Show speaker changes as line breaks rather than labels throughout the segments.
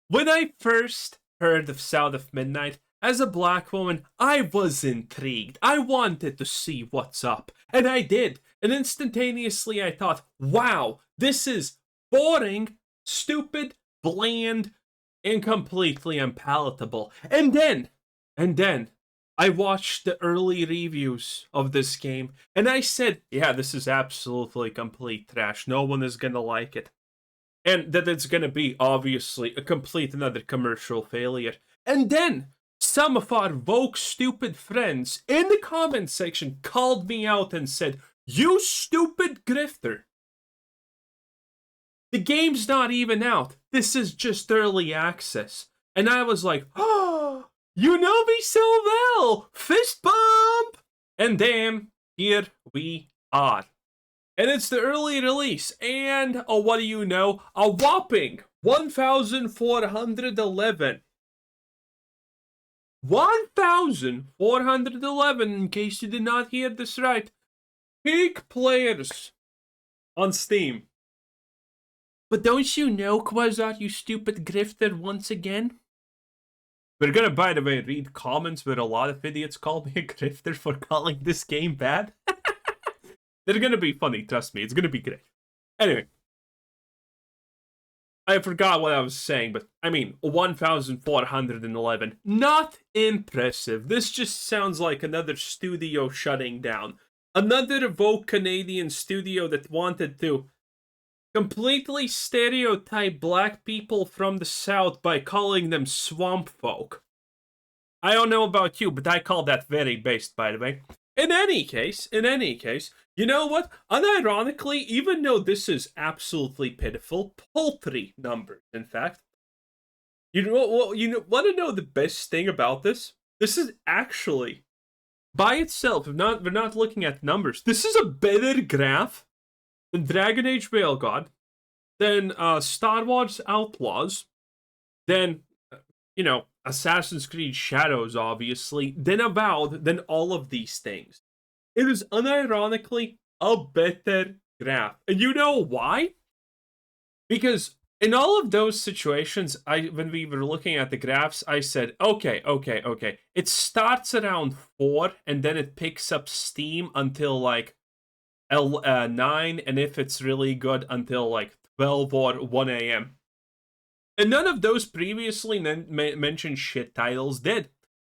When I first heard of Sound of Midnight, as a black woman, I was intrigued. I wanted to see what's up. And I did. And instantaneously I thought, wow, this is boring, stupid, bland, and completely unpalatable. And then, I watched the early reviews of this game, and I said, yeah, this is absolutely complete trash. No one is gonna like it. And that it's gonna be, obviously, a complete another commercial failure. And then, some of our woke stupid friends in the comment section called me out and said, you stupid grifter. The game's not even out. This is just early access. And I was like, oh, you know me so well! Fist bump! And damn, here we are. And it's the early release. And, oh, what do you know? A whopping 1,411. 1,411, in case you did not hear this right. Peak players on Steam. But don't you know, Quasar, you stupid grifter, once again? We're gonna, by the way, read comments where a lot of idiots call me a grifter for calling this game bad. They're gonna be funny, trust me. It's gonna be great. Anyway. I forgot what I was saying, but I mean, 1,411. Not impressive. This just sounds like another studio shutting down. Another woke Canadian studio that wanted to completely stereotype black people from the South by calling them swamp folk. I don't know about you, but I call that very based, by the way. In any case, you know what? Unironically, even though this is absolutely pitiful, paltry numbers, in fact. You know, want to know the best thing about this? This is actually, by itself, we're not looking at numbers. This is a better graph than Dragon Age Railgun, than Star Wars Outlaws, than, Assassin's Creed Shadows, obviously, than Avowed, than all of these things. It is unironically a better graph. And you know why? Because in all of those situations, when we were looking at the graphs, I said, okay. It starts around 4, and then it picks up steam until, 9, and if it's really good, until, 12 or 1 a.m. And none of those previously mentioned shit titles did.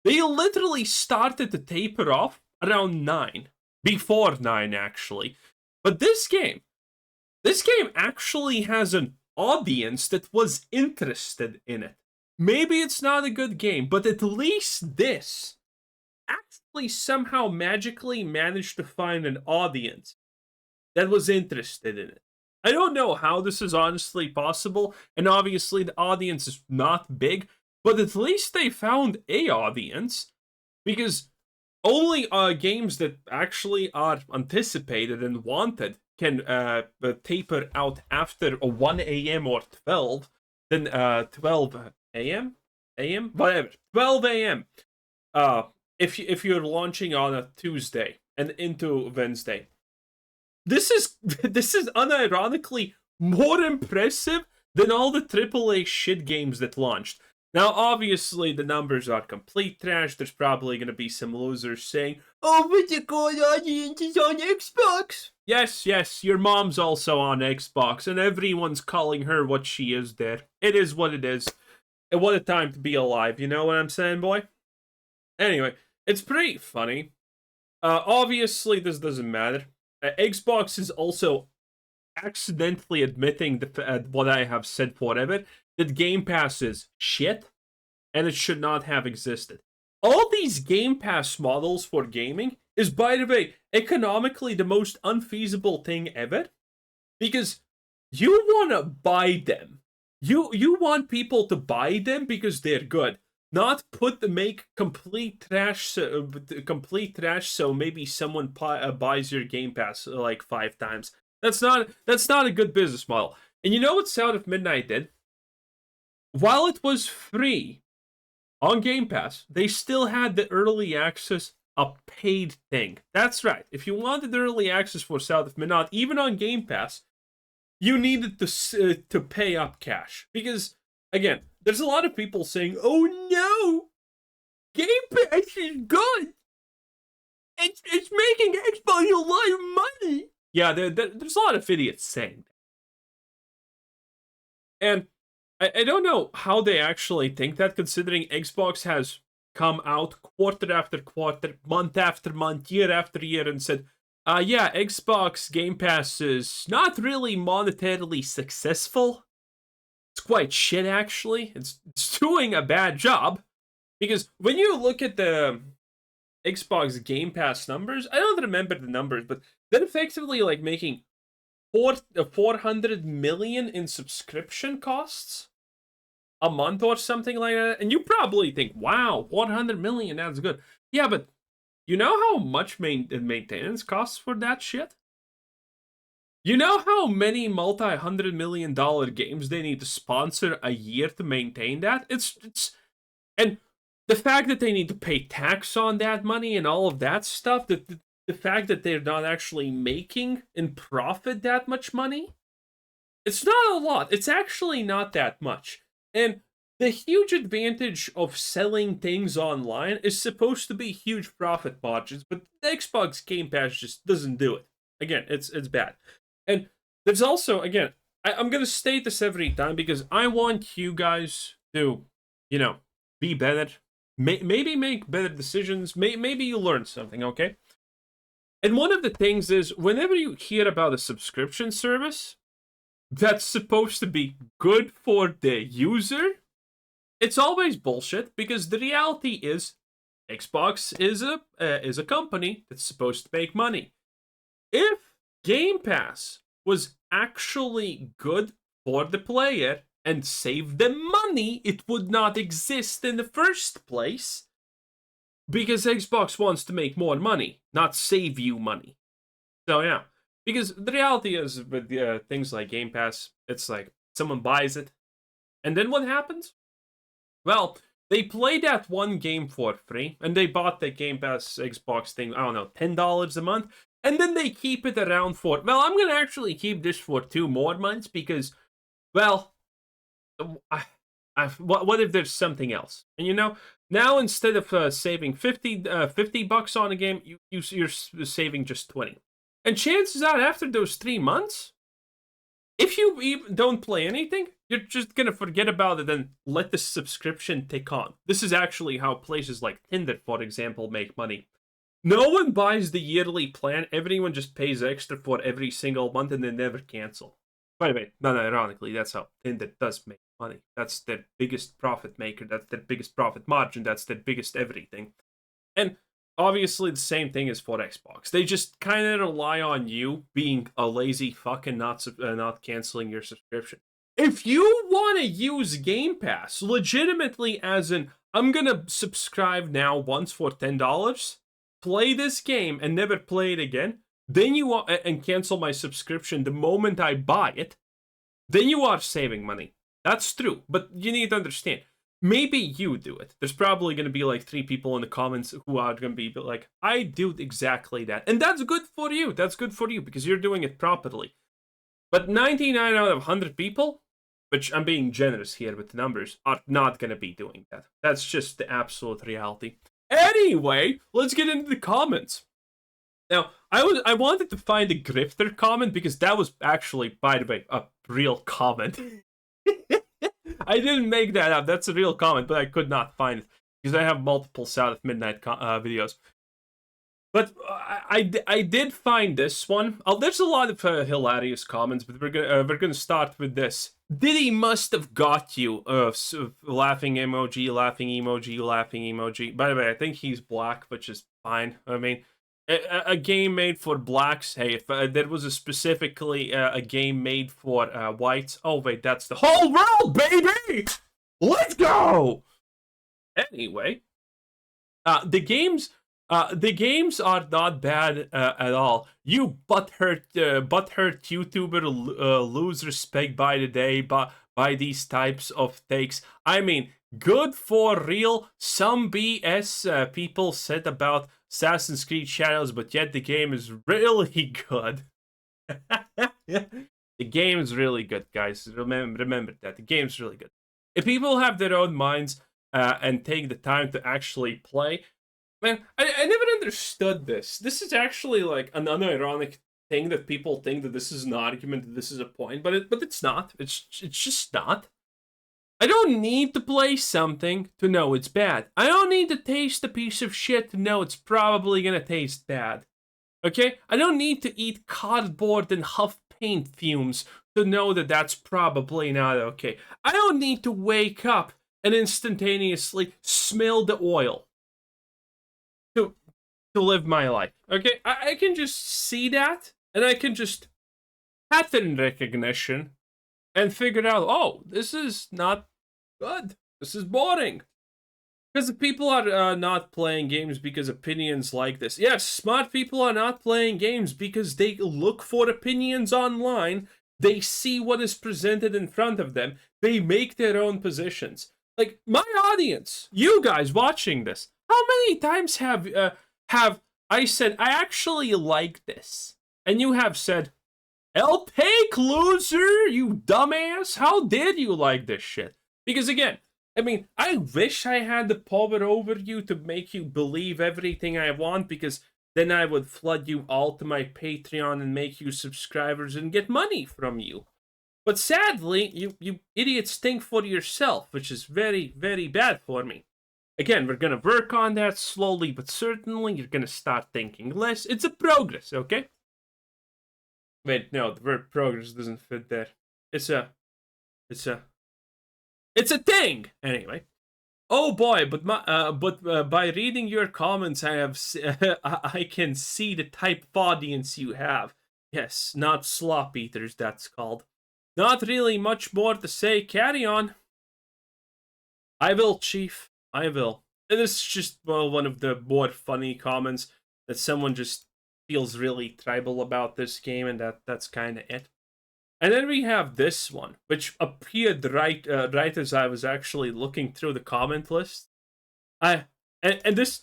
They literally started to taper off around 9. Before 9, actually. But this game actually has an audience that was interested in it. Maybe it's not a good game, but at least this actually somehow magically managed to find an audience that was interested in it. I don't know how this is honestly possible, and obviously the audience is not big, but at least they found a audience, because only games that actually are anticipated and wanted can taper out after 1 a.m. or 12, then 12 a.m.? Whatever. 12 a.m. If you're launching on a Tuesday and into Wednesday. This is unironically more impressive than all the AAA shit games that launched. Now, obviously, the numbers are complete trash. There's probably going to be some losers saying, oh, but the good audience is on Xbox. Yes, your mom's also on Xbox, and everyone's calling her what she is there. It is what it is. And what a time to be alive, you know what I'm saying, boy? Anyway, it's pretty funny. Obviously, this doesn't matter. Xbox is also accidentally admitting what I have said forever, that Game Pass is shit, and it should not have existed. All these Game Pass models for gaming is, by the way, economically the most unfeasible thing ever, because you want to buy them. You want people to buy them because they're good, not make complete trash so maybe someone buys your Game Pass 5 times. That's not a good business model. And you know what Sound of Midnight did? While it was free on Game Pass, they still had the early access, a paid thing. That's right. If you wanted early access for Sound of Midnight, even on Game Pass, you needed to pay up cash. Because again, there's a lot of people saying, "Oh no, Game Pass is good. It's making Xbox a lot of money." Yeah, there's a lot of idiots saying that, and I don't know how they actually think that, considering Xbox has come out quarter after quarter, month after month, year after year, and said, yeah, Xbox Game Pass is not really monetarily successful. It's quite shit, actually. It's doing a bad job. Because when you look at the Xbox Game Pass numbers, I don't remember the numbers, but they're effectively like making 400 million in subscription costs a month or something like that. And you probably think, wow, 100 million, that's good. Yeah, but you know how much maintenance costs for that shit? You know how many multi-$100 million games they need to sponsor a year to maintain that? And the fact that they need to pay tax on that money and all of that stuff, the fact that they're not actually making in profit that much money, it's not a lot. It's actually not that much. And the huge advantage of selling things online is supposed to be huge profit margins, but the Xbox Game Pass just doesn't do it. Again, it's bad. And there's also, again, I'm going to state this every time because I want you guys to, be better. Maybe make better decisions. Maybe you learn something, okay? And one of the things is, whenever you hear about a subscription service that's supposed to be good for the user, it's always bullshit, because the reality is Xbox is a company that's supposed to make money. If Game Pass was actually good for the player and save them money, it would not exist in the first place, because Xbox wants to make more money, not save you money. So yeah, because the reality is with things like Game Pass, it's like someone buys it, and then what happens? Well, they play that one game for free, and they bought the Game Pass Xbox thing, I don't know, $10 a month, and then they keep it around for, well, I'm going to actually keep this for 2 more months because, well, what if there's something else? And now instead of saving 50 $50 on a game, you're saving just 20. And chances are, after those 3 months, if you even don't play anything, you're just gonna forget about it and let the subscription tick on. This is actually how places like Tinder, for example, make money. No one buys the yearly plan. Everyone just pays extra for every single month and they never cancel. By the way, no, ironically, that's how Tinder does make money. That's their biggest profit maker. That's their biggest profit margin. That's their biggest everything. And obviously, the same thing is for Xbox. They just kind of rely on you being a lazy fuck and not canceling your subscription. If you want to use Game Pass legitimately, as in, I'm gonna subscribe now once for $10, play this game and never play it again, then and cancel my subscription the moment I buy it, then you are saving money. That's true, but you need to understand. Maybe you do it. There's probably going to be like 3 people in the comments who are going to be like, I do exactly that. And that's good for you. That's good for you because you're doing it properly. But 99 out of 100 people, which I'm being generous here with the numbers, are not going to be doing that. That's just the absolute reality. Anyway, let's get into the comments. Now, I wanted to find a grifter comment because that was actually, by the way, a real comment. I didn't make that up. That's a real comment, but I could not find it because I have multiple South of Midnight videos. But I did find this one. There's a lot of hilarious comments, but we're gonna start with this. Diddy must have got you. Laughing emoji, laughing emoji, laughing emoji. By the way, I think he's black, which is fine. I mean, a game made for blacks. Hey, if there was specifically a game made for whites. Oh wait, that's the whole world, baby. Let's go. Anyway, the games are not bad at all. You butthurt YouTuber lose respect by the day by these types of takes. I mean, good for real. Some BS people said about Assassin's Creed Shadows, but yet the game is really good. The game is really good, guys. Remember that. The game's really good. If people have their own minds and take the time to actually play, man, I never understood this. This is actually like an unironic thing that people think that this is an argument, that this is a point, but it's not. It's just not. I don't need to play something to know it's bad. I don't need to taste a piece of shit to know it's probably gonna taste bad. Okay? I don't need to eat cardboard and huff paint fumes to know that that's probably not okay. I don't need to wake up and instantaneously smell the oil to live my life. Okay? I can just see that, and I can just pattern recognition and figure out, oh, this is not good. This is boring. Because people are not playing games because opinions like this. Yes, smart people are not playing games because they look for opinions online. They see what is presented in front of them. They make their own positions. Like, my audience, you guys watching this, how many times have I said, I actually like this? And you have said, "El take, loser, you dumbass. How did you like this shit?" Because again, I mean, I wish I had the power over you to make you believe everything I want, because then I would flood you all to my Patreon and make you subscribers and get money from you. But sadly, you idiots think for yourself, which is very, very bad for me. Again, we're gonna work on that slowly but certainly. You're gonna start thinking less. It's a progress, okay? Wait, no, the word progress doesn't fit there. It's a thing! Anyway. Oh boy, but by reading your comments, I can see the type of audience you have. Yes, not slop eaters, that's called. Not really much more to say. Carry on. I will, Chief. I will. And this is just, well, one of the more funny comments that someone just feels really tribal about this game, and that's kind of it. And then we have this one, which appeared right as I was actually looking through the comment list. And this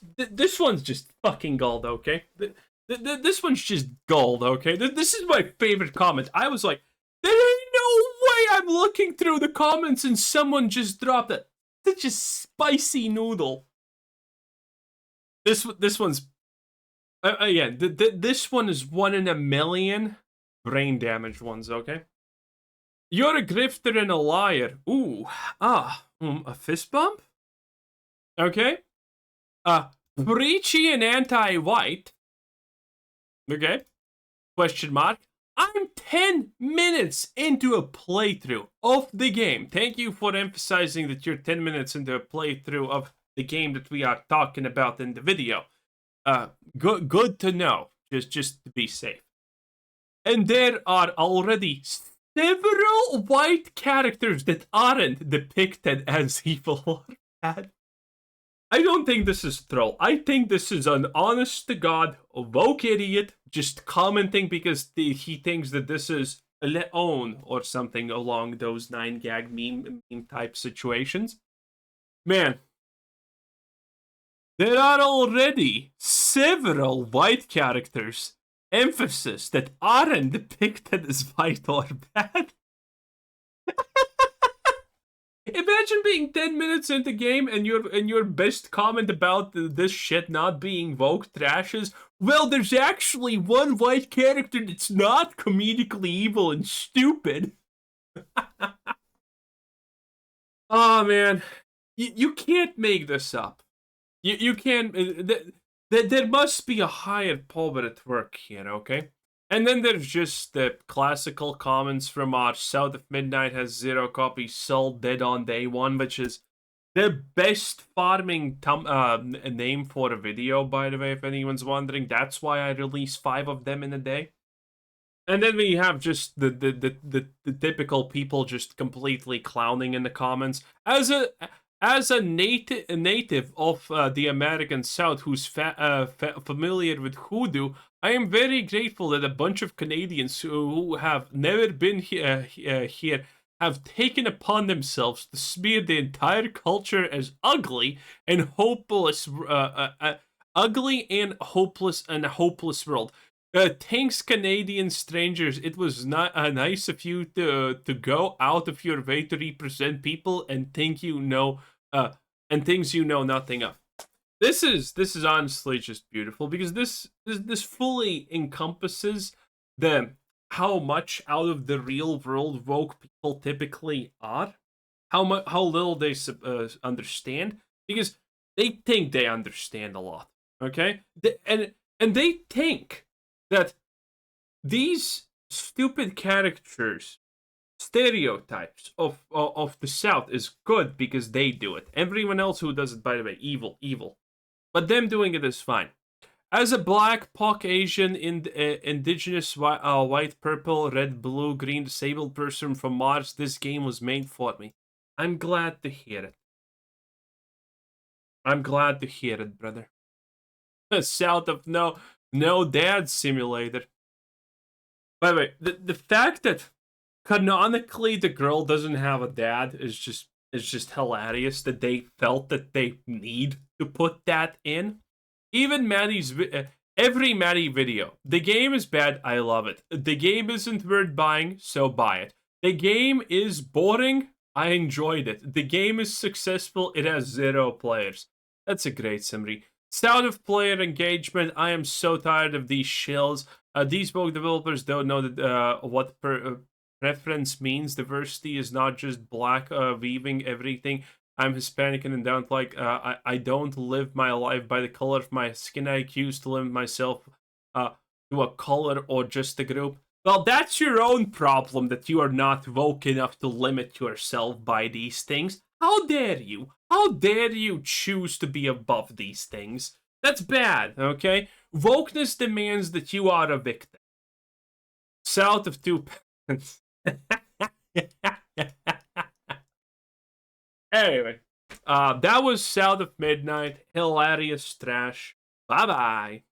one's just fucking gold, okay? This one's just gold, okay? This is my favorite comment. I was like, there ain't no way I'm looking through the comments and someone just dropped it. Such a spicy noodle. This one's again. This one is 1 in a million brain damaged ones. Okay. You're a grifter and a liar. Ooh, a fist bump. Okay. Preachy and anti-white. Okay. Question mark. I'm 10 minutes into a playthrough of the game. Thank you for emphasizing that you're 10 minutes into a playthrough of the game that we are talking about in the video. Good to know, just to be safe. And there are already several white characters that aren't depicted as evil or bad. I don't think this is troll. I think this is an honest-to-God woke idiot just commenting because he thinks that this is Leon or something along those 9gag meme type situations. Man, there are already several white characters, emphasis, that aren't depicted as white or bad. Imagine being 10 minutes into the game and your best comment about this shit not being woke trashes. Well, there's actually one white character that's not comedically evil and stupid. Oh man, you can't make this up. You can't. There must be a higher power at work here, okay? And then there's just the classical comments from our South of Midnight has 0 copies sold, dead on day 1, which is the best farming name for a video, by the way, if anyone's wondering. That's why I release 5 of them in a day. And then we have just the typical people just completely clowning in the comments. As a native of the American South who's familiar with hoodoo, I am very grateful that a bunch of Canadians who have never been here have taken upon themselves to smear the entire culture as ugly and hopeless, ugly and hopeless world. Thanks, Canadian strangers. It was not nice of you to go out of your way to represent people and think you know and things you know nothing of. This is honestly just beautiful because this fully encompasses the how much out of the real world woke people typically are, how little they understand because they think they understand a lot. Okay, and they think that these stupid characters stereotypes of the South is good because they do it. Everyone else who does it, by the way, evil, evil. But them doing it is fine. As a black, Asian, indigenous, white, purple, red, blue, green, disabled person from Mars, this game was made for me. I'm glad to hear it. I'm glad to hear it, brother. South of no dad simulator. By the way, the fact that canonically the girl doesn't have a dad is just hilarious that they felt that they need to put that in. Even every Maddie video. The game is bad, I love it. The game isn't worth buying, so buy it. The game is boring, I enjoyed it. The game is successful, it has 0 players. That's a great summary. Sound of player engagement. I am so tired of these shills. These woke developers don't know that what preference means. Diversity is not just black weaving everything. I'm Hispanic and don't like. I don't live my life by the color of my skin. I choose to limit myself to a color or just a group. Well, that's your own problem that you are not woke enough to limit yourself by these things. How dare you? How dare you choose to be above these things? That's bad, okay? Wokeness demands that you are a victim. South of two pens. Anyway, that was South of Midnight. Hilarious trash. Bye-bye.